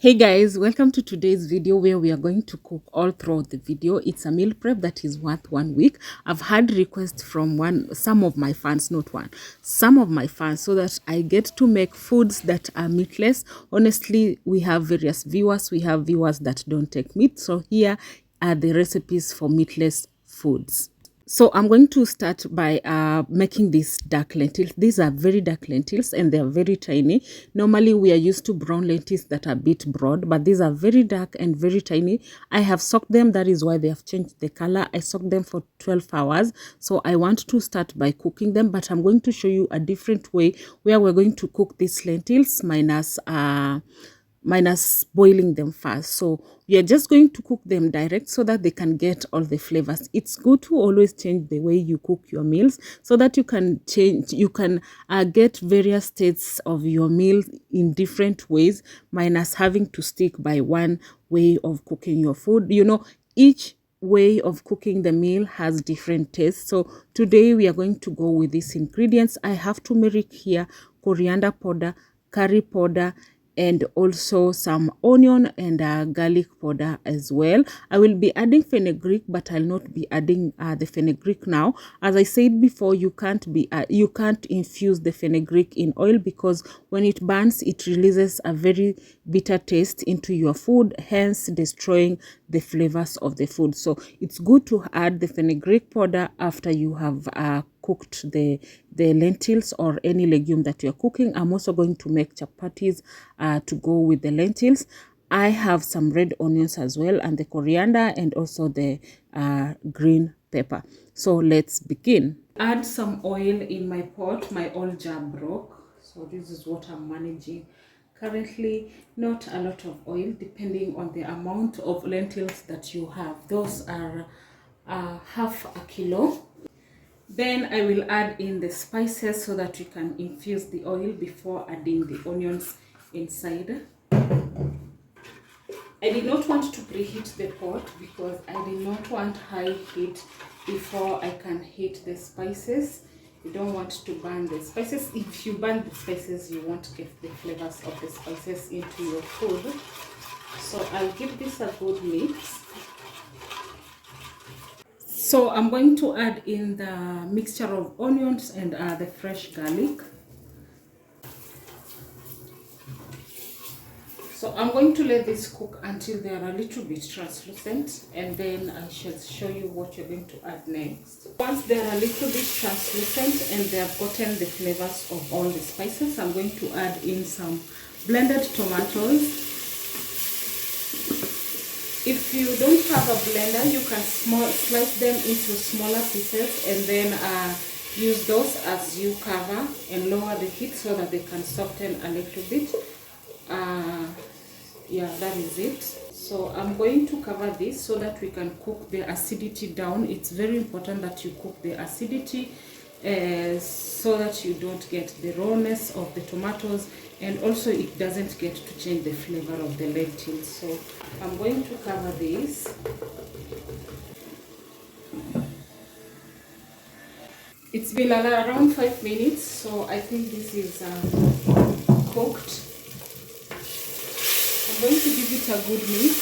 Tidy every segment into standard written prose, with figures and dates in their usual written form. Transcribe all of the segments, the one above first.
Hey guys, welcome to today's video where we are going to cook all throughout the video. It's a meal prep that is worth 1 week. I've had requests from some of my fans, not one, some of my fans, so that I get to make foods that are meatless. Honestly, we have various viewers. We have viewers that don't take meat. So here are the recipes for meatless foods. So I'm going to start by making these dark lentils. These are very dark lentils and they're very tiny. Normally we are used to brown lentils that are a bit broad, but these are very dark and very tiny. I have soaked them. That is why they have changed the color. I soaked them for 12 hours. So I want to start by cooking them, but I'm going to show you a different way where we're going to cook these lentils minus boiling them first. So we are just going to cook them direct so that they can get all the flavors. It's good to always change the way you cook your meals so that you can get various states of your meal in different ways, minus having to stick by one way of cooking your food. You know, each way of cooking the meal has different tastes. So today we are going to go with these ingredients. I have turmeric here, coriander powder, curry powder, and also some onion and garlic powder as well. I will be adding fenugreek, but I'll not be adding the fenugreek now. As I said before, you can't infuse the fenugreek in oil because when it burns, it releases a very bitter taste into your food, hence destroying the flavors of the food. So it's good to add the fenugreek powder after you have cooked the lentils or any legume that you're cooking. I'm also going to make chapattis to go with the lentils. I have some red onions as well, and the coriander, and also the green pepper. So let's begin. Add some oil in my pot. My oil jar broke, so this is what I'm managing currently. Not a lot of oil, depending on the amount of lentils that you have. Those are half a kilo. Then I will add in the spices so that we can infuse the oil before adding the onions inside. I did not want to preheat the pot because I did not want high heat before I can heat the spices. You don't want to burn the spices. If you burn the spices, you won't get the flavors of the spices into your food. So I'll give this a good mix. So I'm going to add in the mixture of onions and the fresh garlic. So I'm going to let this cook until they are a little bit translucent, and then I shall show you what you're going to add next. Once they are a little bit translucent and they have gotten the flavors of all the spices, I'm going to add in some blended tomatoes. If you don't have a blender, you can slice them into smaller pieces and then use those as you cover and lower the heat so that they can soften a little bit. Yeah, that is it. So I'm going to cover this so that we can cook the acidity down. It's very important that you cook the acidity so that you don't get the rawness of the tomatoes, and also it doesn't get to change the flavor of the lentils. So I'm going to cover this. It's been around 5 minutes, so I think this is cooked. I'm going to give it a good mix.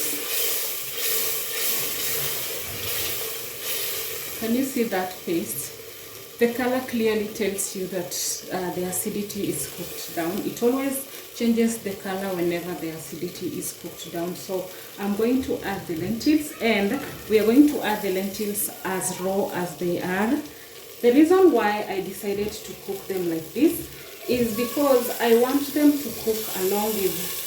Can you see that paste? The color clearly tells you that the acidity is cooked down. It always changes the color whenever the acidity is cooked down. So I'm going to add the lentils, and we are going to add the lentils as raw as they are. The reason why I decided to cook them like this is because I want them to cook along with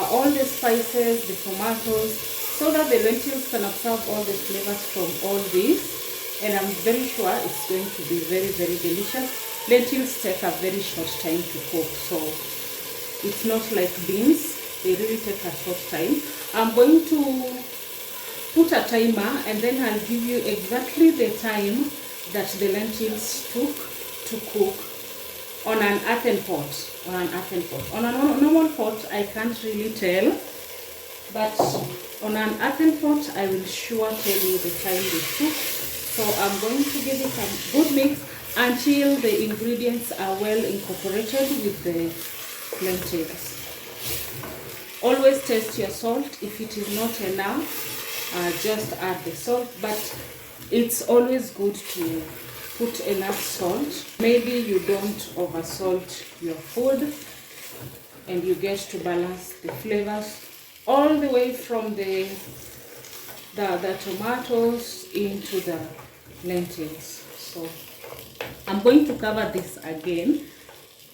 all the spices, the tomatoes, so that the lentils can absorb all the flavors from all this. And I'm very sure it's going to be very, very delicious. Lentils take a very short time to cook, so it's not like beans. They really take a short time. I'm going to put a timer, and then I'll give you exactly the time that the lentils took to cook on an earthen pot. On a normal pot, I can't really tell, but on an earthen pot, I will sure tell you the time they took. So I'm going to give it a good mix until the ingredients are well incorporated with the lentils. Always test your salt. If it is not enough, just add the salt, but it's always good to put enough salt. Maybe you don't over salt your food and you get to balance the flavors all the way from the tomatoes into the lentils. So I'm going to cover this again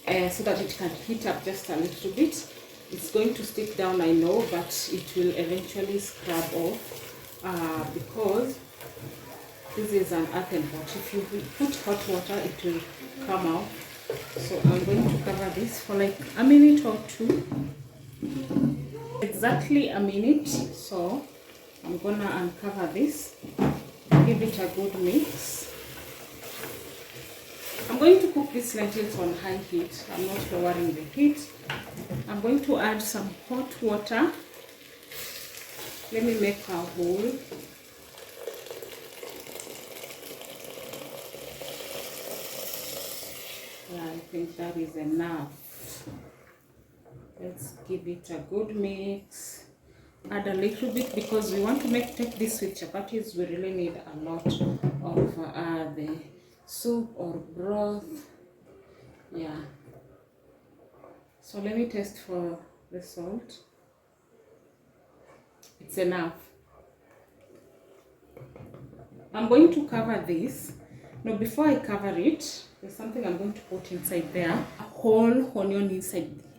so that it can heat up just a little bit. It's going to stick down, I know, but it will eventually scrub off because this is an earthen pot. If you put hot water, it will come out. So I'm going to cover this for like a minute or two. Exactly a minute. So I'm gonna uncover this, give it a good mix. I'm going to cook these lentils on high heat. I'm not lowering the heat. I'm going to add some hot water. Let me make a hole. Yeah, I think that is enough. Let's give it a good mix. Add a little bit because we want to take this with chapattis. We really need a lot of the soup or broth. Yeah. So let me test for the salt. It's enough. I'm going to cover this. Now before I cover it, there's something I'm going to put inside there. A whole onion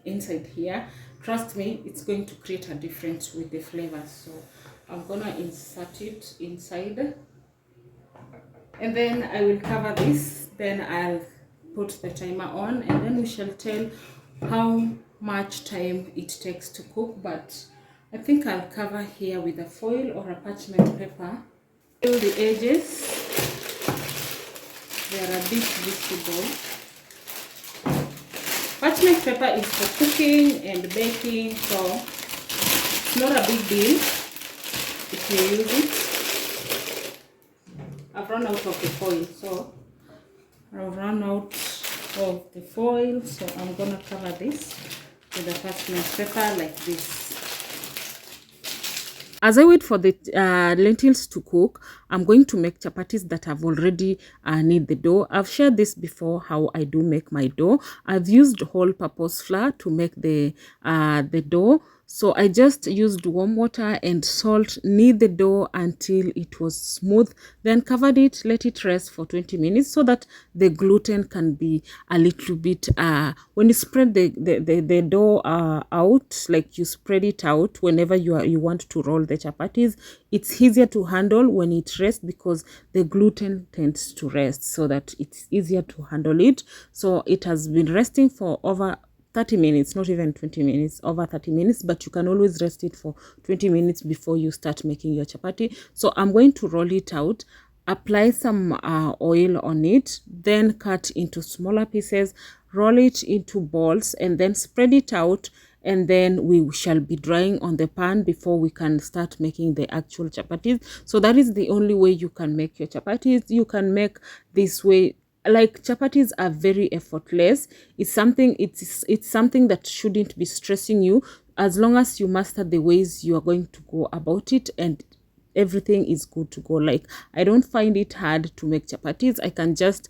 inside here. Trust me, it's going to create a difference with the flavors. So I'm gonna insert it inside. And then I will cover this. Then I'll put the timer on and then we shall tell how much time it takes to cook. But I think I'll cover here with a foil or a parchment paper. Fill the edges. They are a bit visible. Parchment paper is for cooking and baking, so it's not a big deal if you use it. I've run out of the foil, so I've run out of the foil, so I'm gonna cover this with a parchment paper like this. As I wait for the lentils to cook, I'm going to make chapattis that I've already knead the dough. I've shared this before, how I do make my dough. I've used all-purpose flour to make the dough. So I just used warm water and salt, knead the dough until it was smooth, then covered it, let it rest for 20 minutes so that the gluten can be a little bit, when you spread the dough out, like you spread it out whenever you want to roll the chapattis, it's easier to handle when it rests because the gluten tends to rest so that it's easier to handle it. So it has been resting for over 30 minutes, not even 20 minutes, over 30 minutes, but you can always rest it for 20 minutes before you start making your chapati. So I'm going to roll it out, apply some oil on it, then cut into smaller pieces, roll it into balls, and then spread it out. And then we shall be drying on the pan before we can start making the actual chapatis. So that is the only way you can make your chapatis. You can make this way. Like chapatis are very effortless. It's something that shouldn't be stressing you as long as you master the ways you are going to go about it, and everything is good to go. Like, I don't find it hard to make chapatis. I can just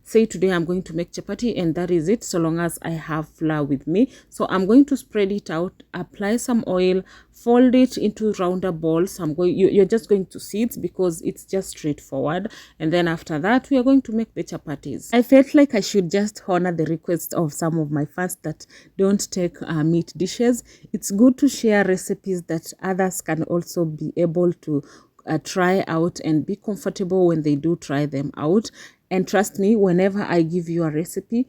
say today I'm going to make chapati and that is it, so long as I have flour with me. So I'm going to spread it out, apply some oil, fold it into rounder balls. You're just going to see it because it's just straightforward. And then after that we are going to make the chapatis. I felt like I should just honor the request of some of my fans that don't take meat dishes. It's good to share recipes that others can also be able to try out and be comfortable when they do try them out. And trust me, whenever I give you a recipe,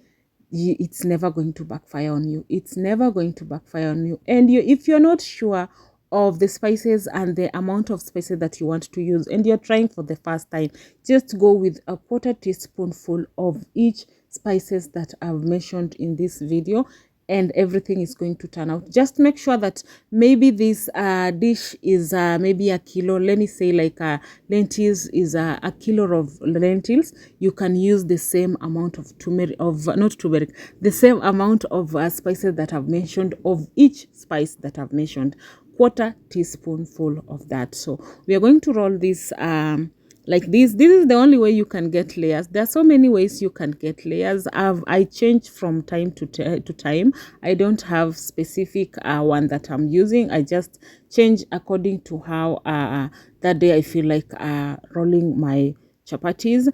it's never going to backfire on you. It's never going to backfire on you. And if you're not sure of the spices and the amount of spices that you want to use and you're trying for the first time, just go with a 1/4 teaspoonful of each spices that I've mentioned in this video. and everything is going to turn out. Just make sure that maybe this dish is maybe a kilo. Let me say like lentils is a kilo of lentils. You can use the same amount of the same amount of spices that I've mentioned, of each spice that I've mentioned, quarter teaspoonful of that. So we are going to roll this like this. This is the only way you can get layers. There are so many ways you can get layers. I change from time to time. I don't have specific one that I'm using. I just change according to how that day I feel like rolling my chapattis.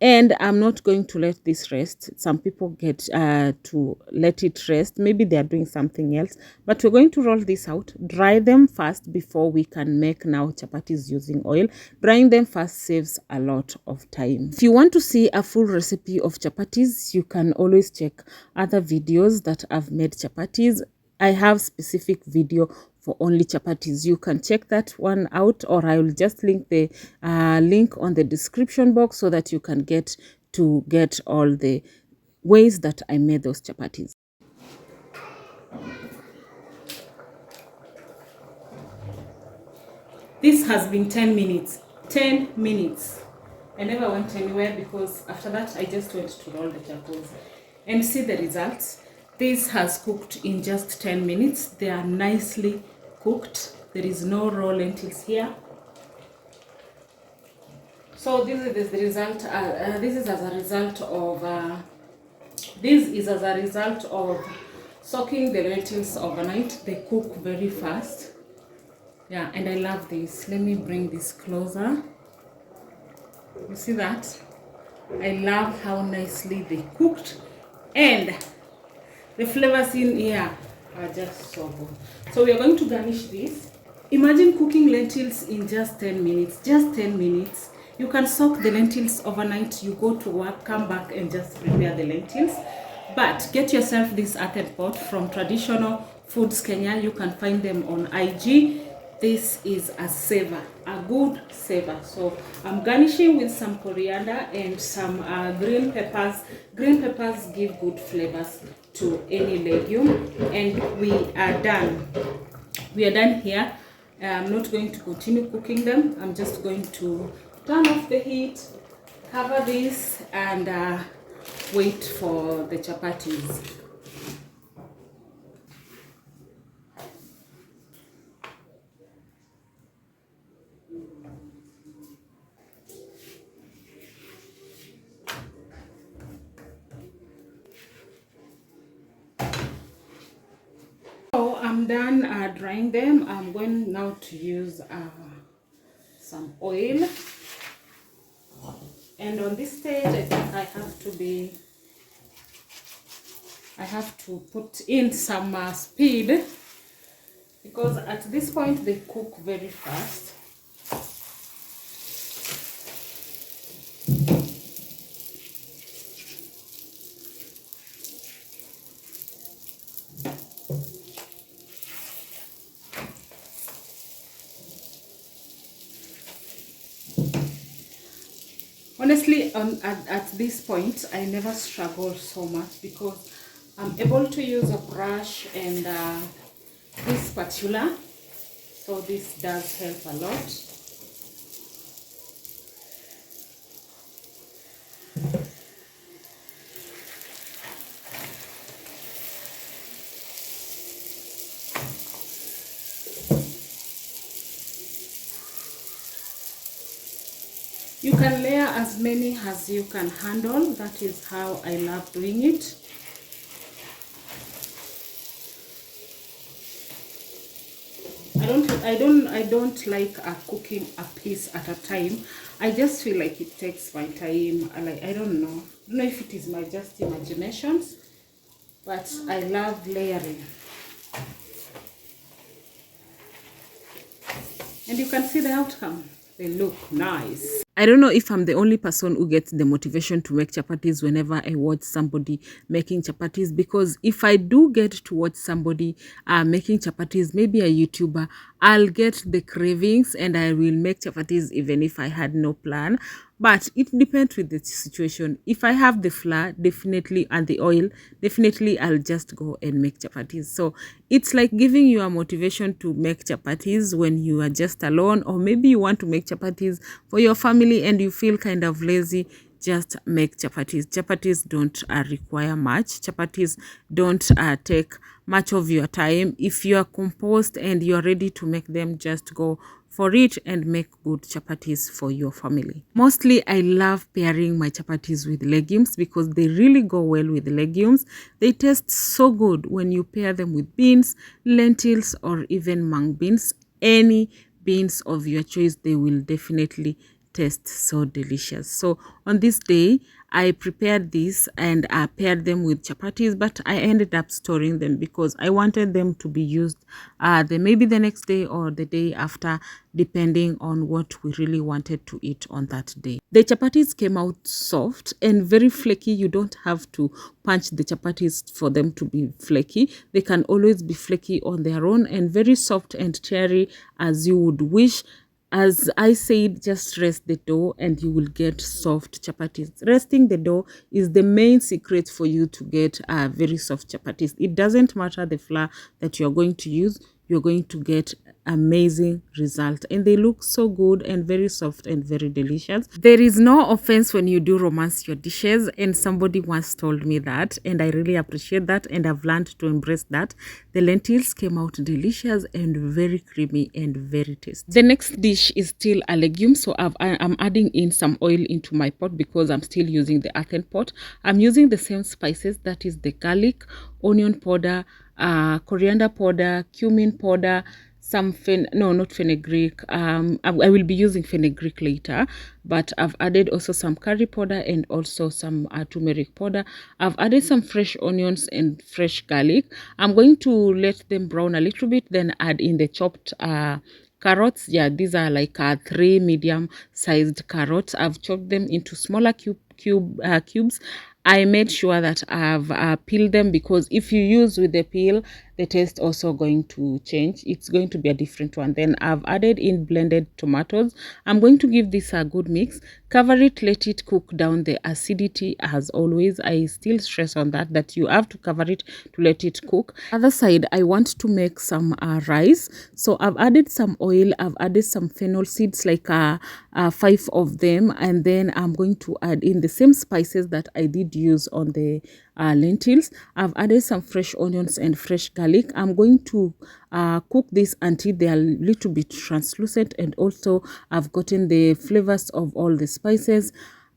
And I'm not going to let this rest. Some people get to let it rest. Maybe they are doing something else. But we're going to roll this out. Dry them first before we can make now chapatis using oil. Drying them first saves a lot of time. If you want to see a full recipe of chapatis, you can always check other videos that I've made chapatis. I have specific video for only chapatis. You can check that one out, or I will just link the link on the description box so that you can get all the ways that I made those chapatis. This has been 10 minutes. 10 minutes. I never went anywhere because after that I just went to roll the chapatis and see the results. This has cooked in just 10 minutes. They are nicely cooked. There is no raw lentils here. So this is the result. This is as a result of soaking the lentils overnight. They cook very fast. Yeah, and I love this. Let me bring this closer. You see that? I love how nicely they cooked, and the flavors in here are just so good. So we are going to garnish this. Imagine cooking lentils in just 10 minutes. Just 10 minutes. You can soak the lentils overnight. You go to work, come back and just prepare the lentils. But get yourself this earthen pot from Traditional Foods Kenya. You can find them on IG. This is a saver, a good saver. So I'm garnishing with some coriander and some green peppers. Green peppers give good flavors to any legume. And we are done. We are done here. I'm not going to continue cooking them. I'm just going to turn off the heat, cover this, and wait for the chapatis. So I'm done drying them. I'm going now to use some oil. And on this stage, I think I have to put in some speed, because at this point they cook very fast. Honestly, at this point, I never struggle so much because I'm able to use a brush and this spatula. So this does help a lot. You can layer as many as you can handle. That is how I love doing it. I don't like cooking a piece at a time. I just feel like it takes my time. I don't know if it is my just imaginations, but I love layering. And you can see the outcome. They look nice. I don't know if I'm the only person who gets the motivation to make chapatis whenever I watch somebody making chapatis, because if I do get to watch somebody making chapatis, maybe a YouTuber, I'll get the cravings and I will make chapatis even if I had no plan. but it depends with the situation. If I have the flour, definitely, and the oil, definitely I'll just go and make chapatis. So it's like giving you a motivation to make chapatis when you are just alone, or maybe you want to make chapatis for your family and you feel kind of lazy. Just make chapatis. Chapatis don't require much. Chapatis don't take much of your time. If you are composed and you are ready to make them, just go for it and make good chapatis for your family. Mostly I love pairing my chapatis with legumes because they really go well with legumes. They taste so good when you pair them with beans, lentils, or even mung beans. Any beans of your choice, they will definitely taste so delicious. So on this day I prepared this and I paired them with chapatis, but I ended up storing them because I wanted them to be used maybe the next day or the day after, depending on what we really wanted to eat on that day. The chapatis came out soft and very flaky. You don't have to punch the chapatis for them to be flaky. They can always be flaky on their own and very soft and cherry as you would wish. As I said, just rest the dough and you will get soft chapatis. Resting the dough is the main secret for you to get very soft chapatis. It doesn't matter the flour that you're going to use, you're going to get amazing result, and they look so good and very soft and very delicious. There is no offense when you do romance your dishes, and somebody once told me that, and I really appreciate that, and I've learned to embrace that. The lentils came out delicious and very creamy and very tasty. The next dish is still a legume, so I'm adding in some oil into my pot because I'm still using the earthen pot. I'm using the same spices, that is the garlic, onion powder, coriander powder, cumin powder, some not fenugreek. I will be using fenugreek later, but I've added also some curry powder and also some turmeric powder. I've added some fresh onions and fresh garlic. I'm going to let them brown a little bit, then add in the chopped carrots. Yeah, these are like 3 medium sized carrots. I've chopped them into smaller cubes. I made sure that I've peeled them because if you use with the peel, the taste also going to change. It's going to be a different one. Then I've added in blended tomatoes. I'm going to give this a good mix. Cover it, let it cook down the acidity. As always, I still stress on that you have to cover it to let it cook. Other side, I want to make some rice. So I've added some oil. I've added some fennel seeds, like 5 of them, and then I'm going to add in the same spices that I did use on the lentils. I've added some fresh onions and fresh garlic. I'm going to cook this until they are a little bit translucent, and also I've gotten the flavors of all the spices.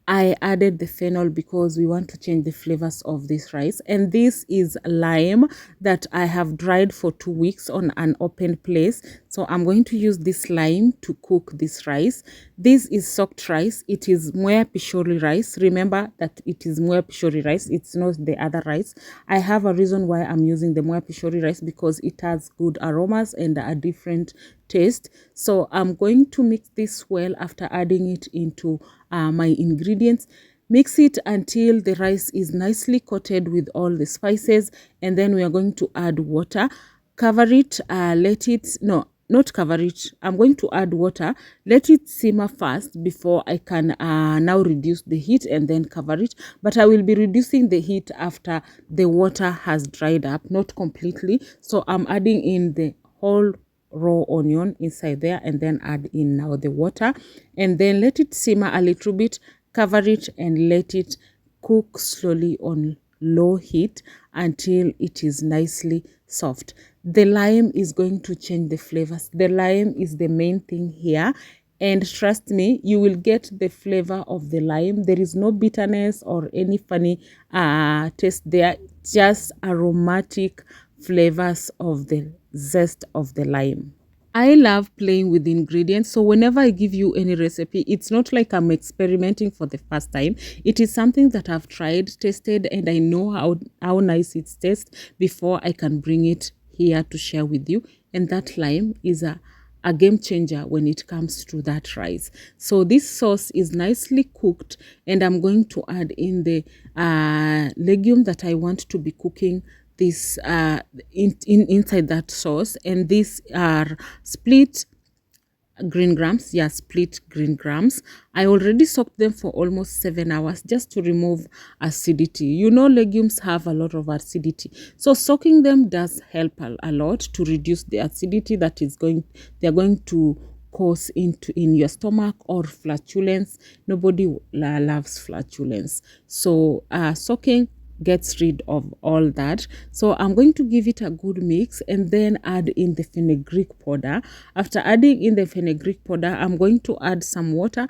I added the fennel because we want to change the flavors of this rice. And this is lime that I have dried for 2 weeks on an open place. So I'm going to use this lime to cook this rice. This is soaked rice. It is Mwea Pishori rice. Remember that it is Mwea Pishori rice. It's not the other rice. I have a reason why I'm using the Mwea Pishori rice, because it has good aromas and a different taste. So I'm going to mix this well after adding it into my ingredients. Mix it until the rice is nicely coated with all the spices, and then we are going to add water. Cover it, not cover it. I'm going to add water, let it simmer first before I can now reduce the heat and then cover it. But I will be reducing the heat after the water has dried up, not completely. So I'm adding in the whole raw onion inside there, and then add in now the water, and then let it simmer a little bit. Cover it and let it cook slowly on low heat until it is nicely soft. The lime is going to change the flavors. The lime is the main thing here, and trust me, you will get the flavor of the lime. There is no bitterness or any funny taste there, just aromatic flavors of the zest of the lime. I love playing with the ingredients, so whenever I give you any recipe, it's not like I'm experimenting for the first time. It is something that I've tried, tested, and I know how nice it tastes before I can bring it here to share with you. And that lime is a game changer when it comes to that rice. So this sauce is nicely cooked, and I'm going to add in the legume that I want to be cooking this inside that sauce. And these are split green grams, yeah, split green grams. I already soaked them for almost 7 hours just to remove acidity. You know, legumes have a lot of acidity, so soaking them does help a lot to reduce the acidity that they're going to cause in your stomach, or flatulence. Nobody loves flatulence, so soaking gets rid of all that. So I'm going to give it a good mix and then add in the fenugreek powder. After adding in the fenugreek powder, I'm going to add some water.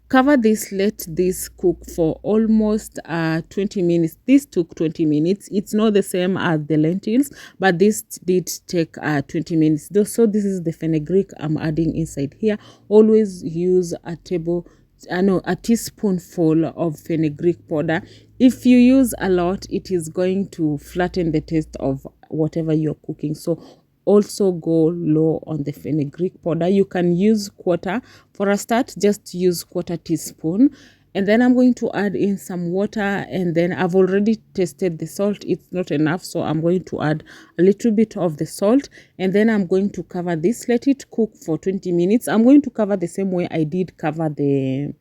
Cover this, let this cook for almost 20 minutes. This took 20 minutes. It's not the same as the lentils, but this did take 20 minutes. So this is the fenugreek I'm adding inside here. Always use a teaspoonful of fenugreek powder. If you use a lot, it is going to flatten the taste of whatever you're cooking. So also go low on the fenugreek powder. You can use quarter. For a start, just use quarter teaspoon. And then I'm going to add in some water, and then I've already tasted the salt. It's not enough, so I'm going to add a little bit of the salt, and then I'm going to cover this. Let it cook for 20 minutes. I'm going to cover the same way I did cover the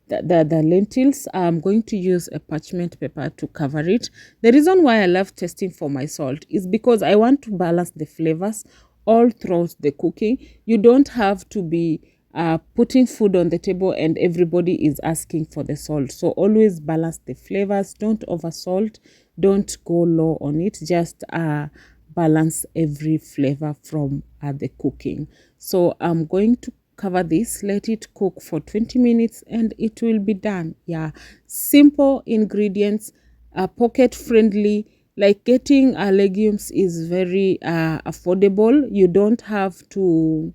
lentils. I'm going to use a parchment paper to cover it. The reason why I love testing for my salt is because I want to balance the flavors all throughout the cooking. You don't have to be putting food on the table and everybody is asking for the salt. So always balance the flavors. Don't over salt. Don't go low on it. Just balance every flavor from the cooking. So I'm going to cover this, let it cook for 20 minutes and it will be done. Yeah, simple ingredients, pocket friendly. Like getting legumes is very affordable. You don't have to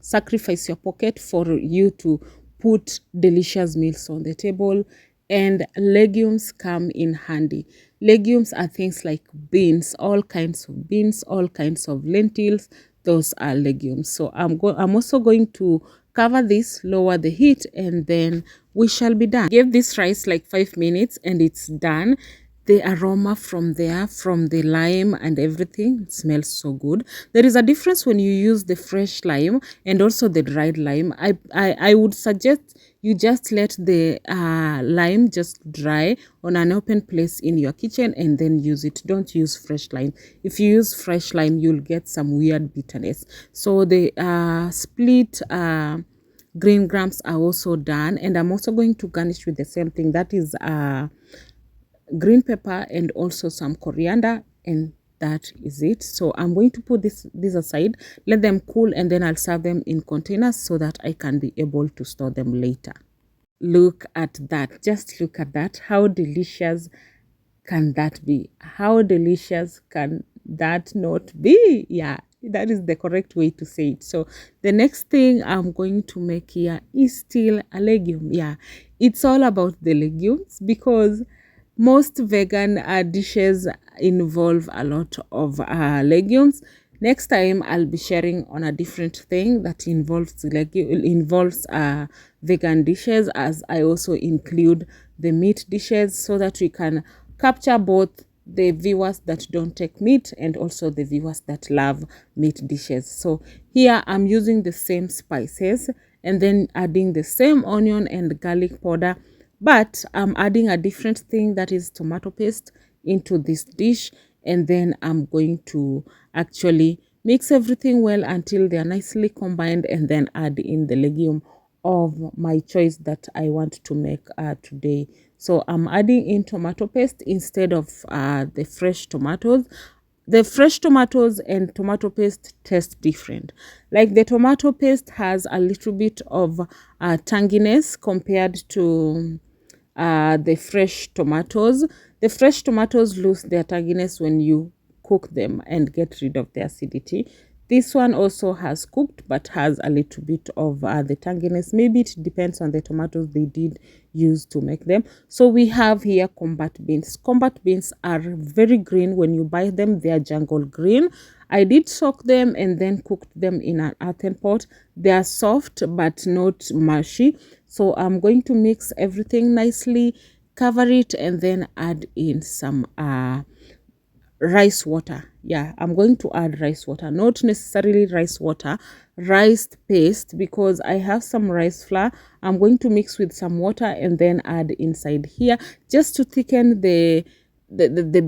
sacrifice your pocket for you to put delicious meals on the table, and legumes come in handy. Legumes are things like beans, all kinds of beans, all kinds of lentils. Those are legumes. So I'm also going to cover this, lower the heat, and then we shall be done. Give this rice like 5 minutes and it's done. The aroma from the lime and everything, it smells so good. There is a difference when you use the fresh lime and also the dried lime. I would suggest you just let the lime just dry on an open place in your kitchen and then use it. Don't use fresh lime. If you use fresh lime, you'll get some weird bitterness. So the split green grams are also done, and I'm also going to garnish with the same thing, that is green pepper and also some coriander, and that is it. So I'm going to put this aside, let them cool, and then I'll serve them in containers so that I can be able to store them later. Look at that, just look at that. How delicious can that be? How delicious can that not be? Yeah, that is the correct way to say it. So the next thing I'm going to make here is still a legume. Yeah, it's all about the legumes because most vegan dishes involve a lot of legumes. Next time I'll be sharing on a different thing that involves vegan dishes, as I also include the meat dishes, so that we can capture both the viewers that don't take meat and also the viewers that love meat dishes. So here I'm using the same spices and then adding the same onion and garlic powder, but I'm adding a different thing, that is tomato paste, into this dish, and then I'm going to actually mix everything well until they are nicely combined, and then add in the legume of my choice that I want to make today. So I'm adding in tomato paste instead of the fresh tomatoes. The fresh tomatoes and tomato paste taste different. Like the tomato paste has a little bit of tanginess compared to the fresh tomatoes. The fresh tomatoes lose their tanginess when you cook them and get rid of the acidity. This one also has cooked but has a little bit of the tanginess. Maybe it depends on the tomatoes they did use to make them. So we have here combat beans. Combat beans are very green. When you buy them, they are jungle green. I did soak them and then cooked them in an earthen pot. They are soft but not mushy. So I'm going to mix everything nicely, cover it, and then add in some rice water. Yeah, I'm going to add rice water, not necessarily rice water, rice paste, because I have some rice flour. I'm going to mix with some water and then add inside here just to thicken the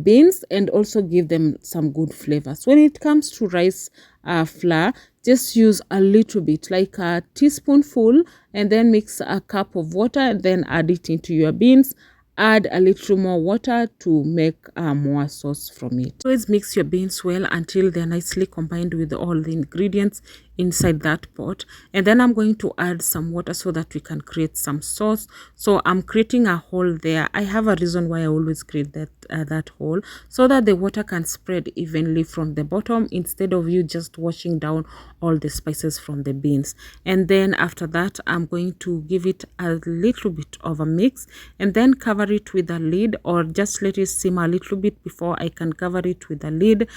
beans and also give them some good flavors. When it comes to rice flour, just use a little bit, like a teaspoonful, and then mix a cup of water and then add it into your beans. Add a little more water to make more sauce from it. Always mix your beans well until they're nicely combined with all the ingredients inside that pot, and then I'm going to add some water so that we can create some sauce. So I'm creating a hole there. I have a reason why I always create that hole, so that the water can spread evenly from the bottom instead of you just washing down all the spices from the beans. And then after that, I'm going to give it a little bit of a mix and then cover it with a lid, or just let it simmer a little bit before I can cover it with a lid.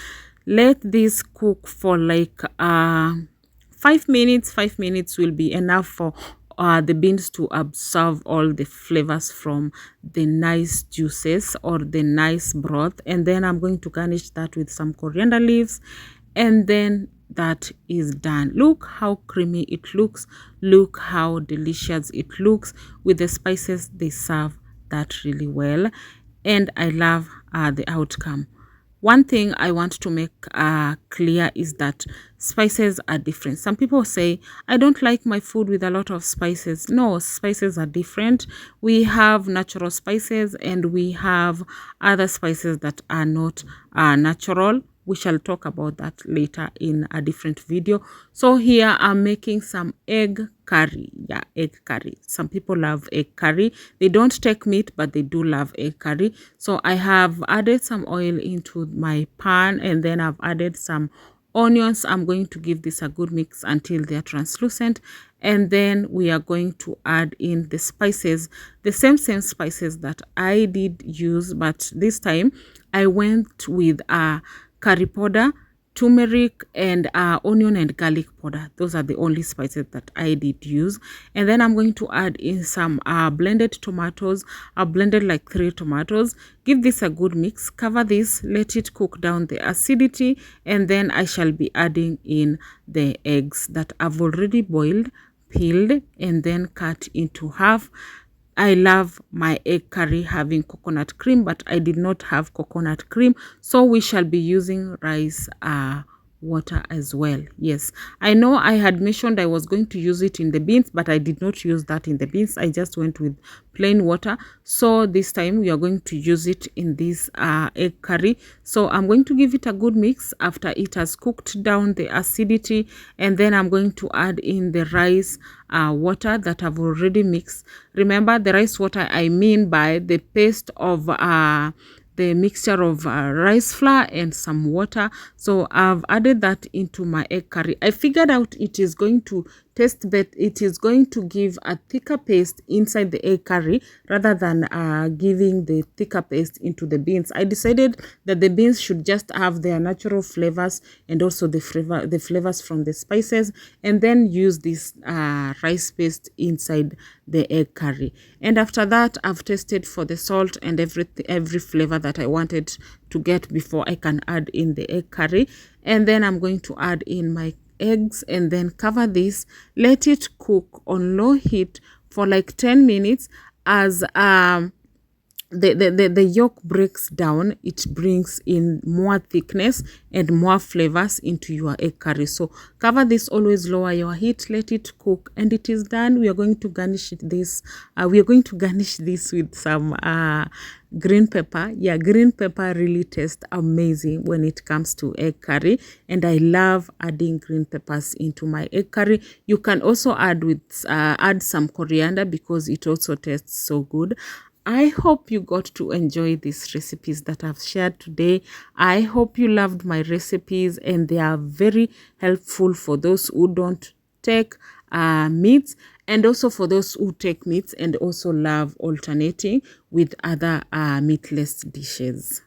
Let this cook for like 5 minutes. 5 minutes will be enough for the beans to absorb all the flavors from the nice juices or the nice broth. And then I'm going to garnish that with some coriander leaves, and then that is done. Look how creamy it looks. Look how delicious it looks. With the spices, they serve that really well, and I love the outcome. One thing I want to make clear is that spices are different. Some people say, I don't like my food with a lot of spices. No, spices are different. We have natural spices and we have other spices that are not natural. We shall talk about that later in a different video. So here I'm making some egg curry. Yeah, egg curry. Some people love egg curry. They don't take meat, but they do love egg curry. So I have added some oil into my pan, and then I've added some onions. I'm going to give this a good mix until they're translucent, and then we are going to add in the spices, the same spices that I did use, but this time I went with curry powder, turmeric, and onion and garlic powder. Those are the only spices that I did use. And then I'm going to add in some blended tomatoes. I blended like 3 tomatoes. Give this a good mix. Cover this, let it cook down the acidity, and then I shall be adding in the eggs that I've already boiled, peeled, and then cut into half. I love my egg curry having coconut cream, but I did not have coconut cream, so we shall be using rice water as well. Yes, I know I had mentioned I was going to use it in the beans, but I did not use that in the beans. I just went with plain water. So this time we are going to use it in this egg curry. So I'm going to give it a good mix after it has cooked down the acidity, and then I'm going to add in the rice water that I've already mixed. Remember, the rice water I mean by the paste of the mixture of rice flour and some water. So I've added that into my egg curry. I figured out it is going to taste better. It is going to give a thicker paste inside the egg curry rather than giving the thicker paste into the beans. I decided that the beans should just have their natural flavors and also the flavors from the spices, and then use this rice paste inside the egg curry. And after that, I've tested for the salt and every flavor that I wanted to get before I can add in the egg curry. And then I'm going to add in my eggs and then cover this, let it cook on low heat for like 10 minutes. As the yolk breaks down, it brings in more thickness and more flavors into your egg curry. So cover this, always lower your heat, let it cook, and it is done. We are going to garnish this with some green pepper. Yeah, green pepper really tastes amazing when it comes to egg curry, and I love adding green peppers into my egg curry. You can also add some coriander because it also tastes so good. I hope you got to enjoy these recipes that I've shared today. I hope you loved my recipes, and they are very helpful for those who don't take meats, and also for those who take meats and also love alternating with other meatless dishes.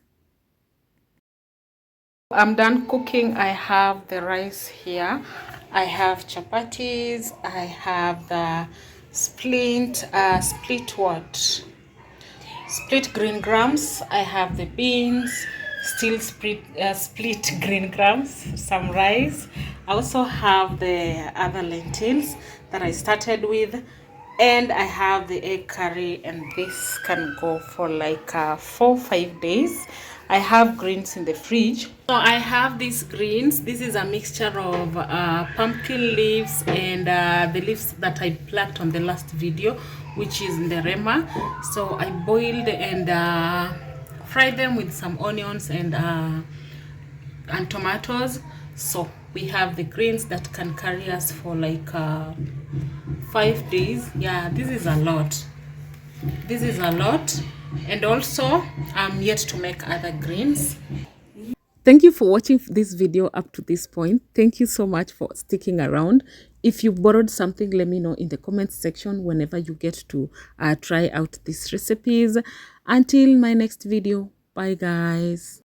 I'm done cooking. I have the rice here. I have chapattis. I have the split green grams. I have the beans, still split green grams, some rice. I also have the other lentils that I started with, and I have the egg curry, and this can go for like 4-5 days. I have greens in the fridge. So I have these greens. This is a mixture of pumpkin leaves and the leaves that I plucked on the last video, which is in the rema. So I boiled and fried them with some onions and tomatoes. So we have the greens that can carry us for like 5 days. Yeah, this is a lot. This is a lot. And also I'm yet to make other greens. Thank you for watching this video up to this point. Thank you so much for sticking around. If you borrowed something, let me know in the comments section whenever you get to try out these recipes. Until my next video, bye guys.